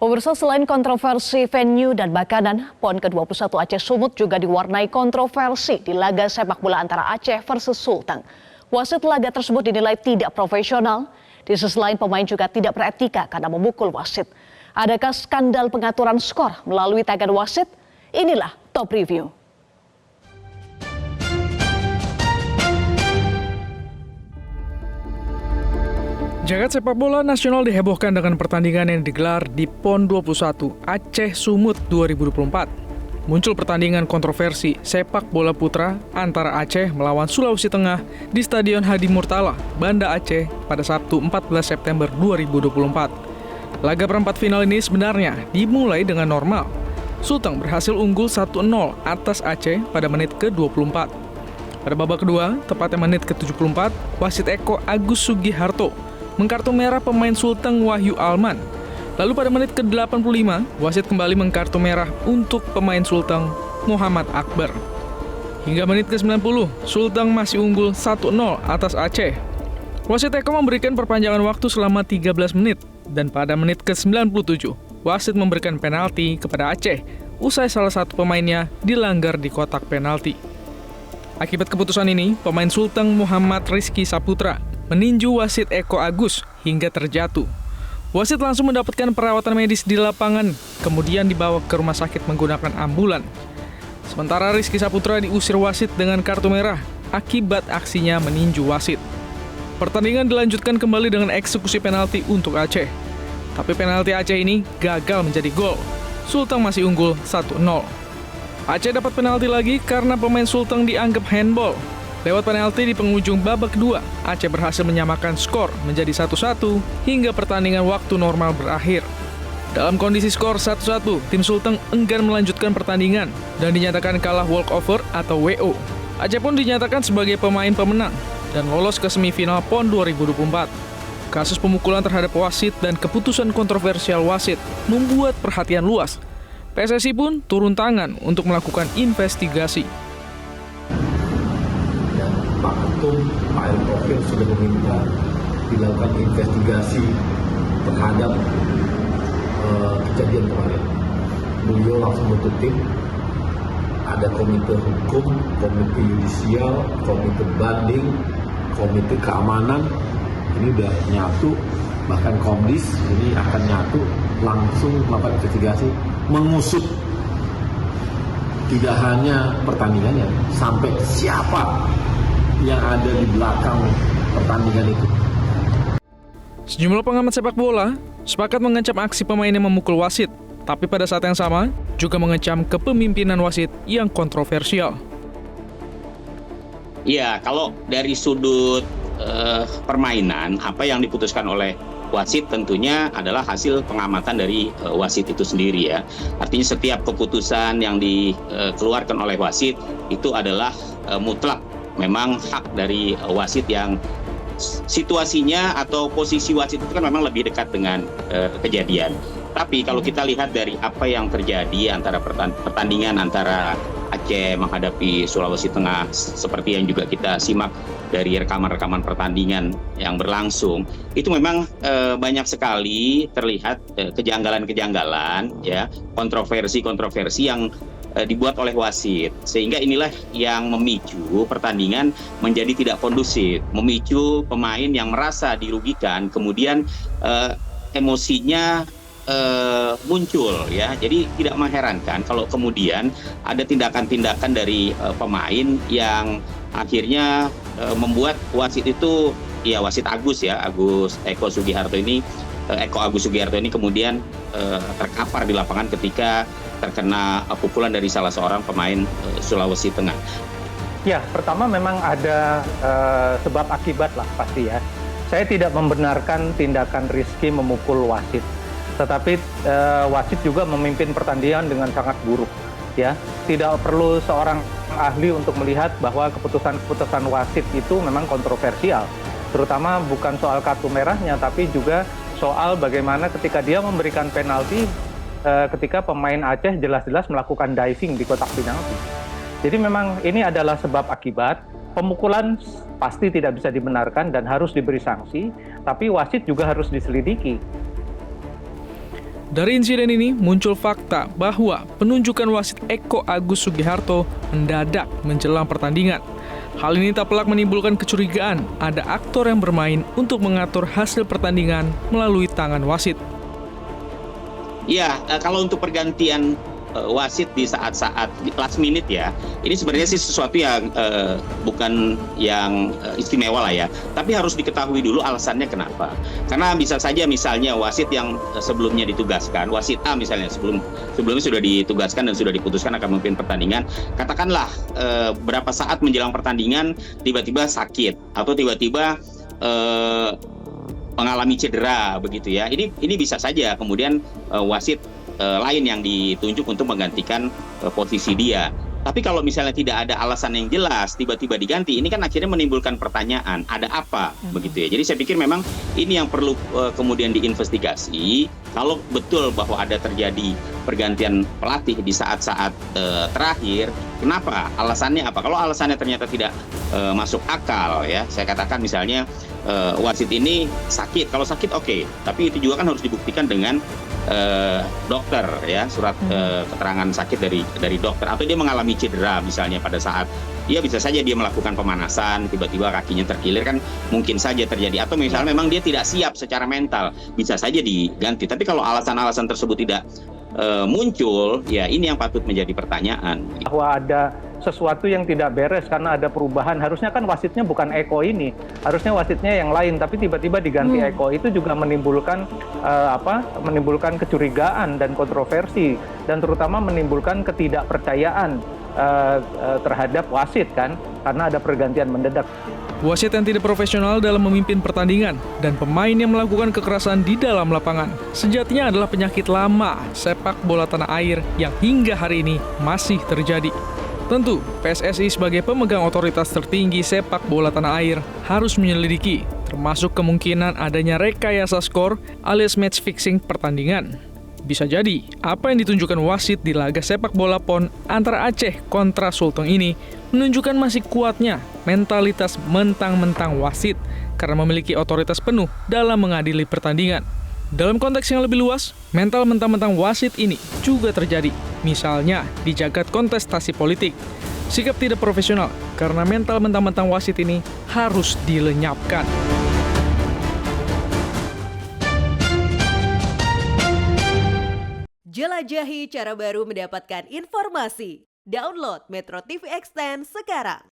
Pemirsa, selain kontroversi venue dan makanan, PON ke-21 Aceh Sumut juga diwarnai kontroversi di laga sepak bola antara Aceh versus Sulteng. Wasit laga tersebut dinilai tidak profesional. Di sisi lain, pemain juga tidak beretika karena memukul wasit. Adakah skandal pengaturan skor melalui tangan wasit? Inilah top review. Jagat sepak bola nasional dihebohkan dengan pertandingan yang digelar di PON 21 Aceh Sumut 2024. Muncul pertandingan kontroversi sepak bola putra antara Aceh melawan Sulawesi Tengah di Stadion Hadi Murtala, Banda Aceh pada Sabtu 14 September 2024. Laga perempat final ini sebenarnya dimulai dengan normal. Sulteng berhasil unggul 1-0 atas Aceh pada menit ke-24. Pada babak kedua, tepatnya menit ke-74, wasit Eko Agus Sugiharto mengkartu merah pemain Sulteng Wahyu Alman. Lalu pada menit ke-85, wasit kembali mengkartu merah untuk pemain Sulteng Muhammad Akbar. Hingga menit ke-90, Sulteng masih unggul 1-0 atas Aceh. Wasit Eko memberikan perpanjangan waktu selama 13 menit dan pada menit ke-97, wasit memberikan penalti kepada Aceh usai salah satu pemainnya dilanggar di kotak penalti. Akibat keputusan ini, pemain Sulteng Muhammad Rizky Saputra meninju wasit Eko Agus hingga terjatuh. Wasit langsung mendapatkan perawatan medis di lapangan, kemudian dibawa ke rumah sakit menggunakan ambulan. Sementara Rizky Saputra diusir wasit dengan kartu merah akibat aksinya meninju wasit. Pertandingan dilanjutkan kembali dengan eksekusi penalti untuk Aceh. Tapi penalti Aceh ini gagal menjadi gol. Sulteng masih unggul 1-0. Aceh dapat penalti lagi karena pemain Sulteng dianggap handball. Lewat penalti di penghujung babak kedua, Aceh berhasil menyamakan skor menjadi 1-1 hingga pertandingan waktu normal berakhir. Dalam kondisi skor 1-1, tim Sulteng enggan melanjutkan pertandingan dan dinyatakan kalah walkover atau WO. Aceh pun dinyatakan sebagai pemain pemenang dan lolos ke semifinal PON 2024. Kasus pemukulan terhadap wasit dan keputusan kontroversial wasit membuat perhatian luas. PSSI pun turun tangan untuk melakukan investigasi. Pak Ketum, Pak Erick Thohir sudah meminta dilakukan investigasi terhadap kejadian kemarin. Beliau langsung bentuk tim, ada komite hukum, komite yudisial, komite banding, komite keamanan, ini udah nyatu, bahkan Komdis ini akan nyatu, langsung melakukan investigasi, mengusut tidak hanya pertandingannya, sampai siapa yang ada di belakang pertandingan itu. Sejumlah pengamat sepak bola sepakat mengecam aksi pemain yang memukul wasit, tapi pada saat yang sama juga mengecam kepemimpinan wasit yang kontroversial. Ya, kalau dari sudut permainan, apa yang diputuskan oleh wasit tentunya adalah hasil pengamatan dari wasit itu sendiri ya. Artinya setiap keputusan yang dikeluarkan oleh wasit itu adalah mutlak memang hak dari wasit yang situasinya atau posisi wasit itu kan memang lebih dekat dengan kejadian. Tapi kalau kita lihat dari apa yang terjadi antara pertandingan antara Aceh menghadapi Sulawesi Tengah, seperti yang juga kita simak dari rekaman-rekaman pertandingan yang berlangsung, itu memang banyak sekali terlihat kejanggalan-kejanggalan, ya, kontroversi-kontroversi yang dibuat oleh wasit, sehingga inilah yang memicu pertandingan menjadi tidak kondusif, memicu pemain yang merasa dirugikan, kemudian emosinya muncul, ya. Jadi tidak mengherankan kalau kemudian ada tindakan-tindakan dari pemain yang akhirnya membuat wasit itu, ya, wasit Agus Eko Agus Sugiharto ini kemudian terkapar di lapangan ketika terkena pukulan dari salah seorang pemain Sulawesi Tengah. Ya, pertama memang ada sebab akibat lah pasti ya. Saya tidak membenarkan tindakan Rizky memukul wasit, tetapi wasit juga memimpin pertandingan dengan sangat buruk. Ya, tidak perlu seorang ahli untuk melihat bahwa keputusan-keputusan wasit itu memang kontroversial, terutama bukan soal kartu merahnya, tapi juga soal bagaimana ketika dia memberikan penalti ketika pemain Aceh jelas-jelas melakukan diving di kotak penalti. Jadi memang ini adalah sebab akibat. Pemukulan pasti tidak bisa dibenarkan dan harus diberi sanksi, tapi wasit juga harus diselidiki. Dari insiden ini muncul fakta bahwa penunjukan wasit Eko Agus Sugiharto mendadak menjelang pertandingan. Hal ini tak pelak menimbulkan kecurigaan ada aktor yang bermain untuk mengatur hasil pertandingan melalui tangan wasit. Iya, kalau untuk pergantian wasit di saat-saat di last minute ya, ini sebenarnya sih sesuatu yang bukan yang istimewa lah ya, tapi harus diketahui dulu alasannya kenapa. Karena bisa saja misalnya wasit yang sebelumnya ditugaskan, wasit A misalnya sebelumnya sudah ditugaskan dan sudah diputuskan akan memimpin pertandingan, katakanlah berapa saat menjelang pertandingan tiba-tiba sakit atau tiba-tiba mengalami cedera begitu ya. Ini bisa saja kemudian wasit lain yang ditunjuk untuk menggantikan posisi dia. Tapi kalau misalnya tidak ada alasan yang jelas, tiba-tiba diganti, ini kan akhirnya menimbulkan pertanyaan, ada apa begitu ya. Jadi saya pikir memang ini yang perlu kemudian diinvestigasi. Kalau betul bahwa ada terjadi pergantian pelatih di saat-saat terakhir, kenapa? Alasannya apa? Kalau alasannya ternyata tidak masuk akal ya, saya katakan misalnya wasit ini sakit. Kalau sakit oke, tapi itu juga kan harus dibuktikan dengan dokter ya, surat keterangan sakit dari dokter, atau dia mengalami cedera misalnya pada saat bisa saja dia melakukan pemanasan tiba-tiba kakinya terkilir, kan mungkin saja terjadi, atau misalnya memang dia tidak siap secara mental, bisa saja diganti. Tapi kalau alasan-alasan tersebut tidak muncul, ya ini yang patut menjadi pertanyaan. Bahwa ada sesuatu yang tidak beres karena ada perubahan, harusnya kan wasitnya bukan Eko ini, harusnya wasitnya yang lain, tapi tiba-tiba diganti Eko, itu juga menimbulkan menimbulkan kecurigaan dan kontroversi, dan terutama menimbulkan ketidakpercayaan terhadap wasit kan, karena ada pergantian mendadak. Wasit yang tidak profesional dalam memimpin pertandingan dan pemain yang melakukan kekerasan di dalam lapangan sejatinya adalah penyakit lama sepak bola tanah air yang hingga hari ini masih terjadi. Tentu, PSSI sebagai pemegang otoritas tertinggi sepak bola tanah air harus menyelidiki, termasuk kemungkinan adanya rekayasa skor alias match fixing pertandingan. Bisa jadi, apa yang ditunjukkan wasit di laga sepak bola PON antara Aceh kontra Sulteng ini menunjukkan masih kuatnya mentalitas mentang-mentang wasit karena memiliki otoritas penuh dalam mengadili pertandingan. Dalam konteks yang lebih luas, mental mentang-mentang wasit ini juga terjadi. Misalnya di jagat kontestasi politik, sikap tidak profesional karena mental mentang-mentang wasit ini harus dilenyapkan. Jelajahi cara baru mendapatkan informasi. Download Metro TV Extend sekarang.